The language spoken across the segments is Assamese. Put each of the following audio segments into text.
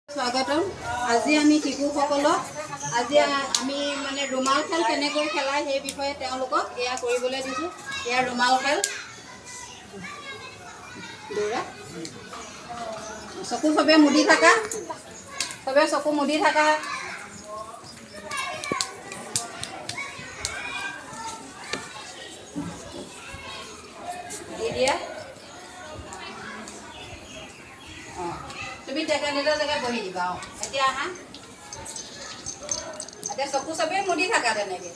स्वागतम আজি আমি শিশুসকলক আজি আমি মানে ৰুমাল খেল কেনেকৈ খেলায় সেই বিষয়ে তেওঁলোকক এয়া কৰিবলৈ দিছো। এয়া ৰুমাল খেল দৌৰা চকু সবে মুদি থাকা সবে চকু মুদি থাকা দি দিয়া তুমি জেগা নিজৰ জেগাত বহি দিবা এতিয়া আহা এতিয়া চকু সবে মুদি থাকা তেনেকৈ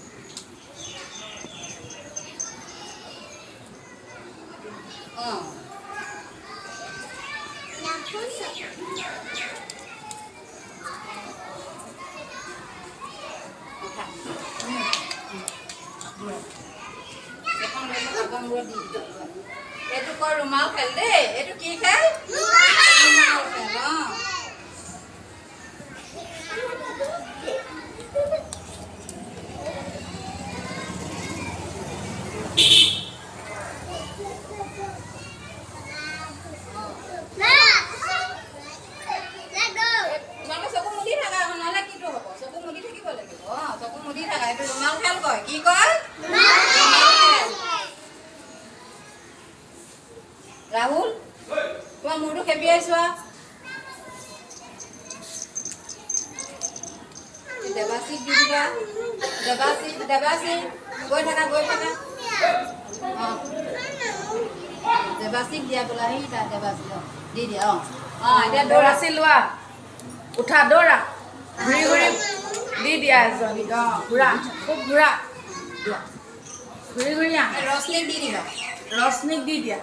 এইটো কয় ৰুমাল খেল দেই এইটো কি খেল ৰুমাল খেল চকু মুদি থাকা নহ'লে কিটো হ'ব চকু মুদি থাকিব লাগিব চকু মুদি থাকা এইটো ৰুমাল খেল কয় কি কয় राहुल तुम मुड़ू खेपी आइसवा देवासी दिबा देवासी गई थाका देवासी दिया बोला ही ता देवासी दी दिया इधर देवासी लुआ उठा दौड़ा घुरी घुरी दी दिया जनी घुरा खूब घुरा घुरी घुरी रोशनी दी दिया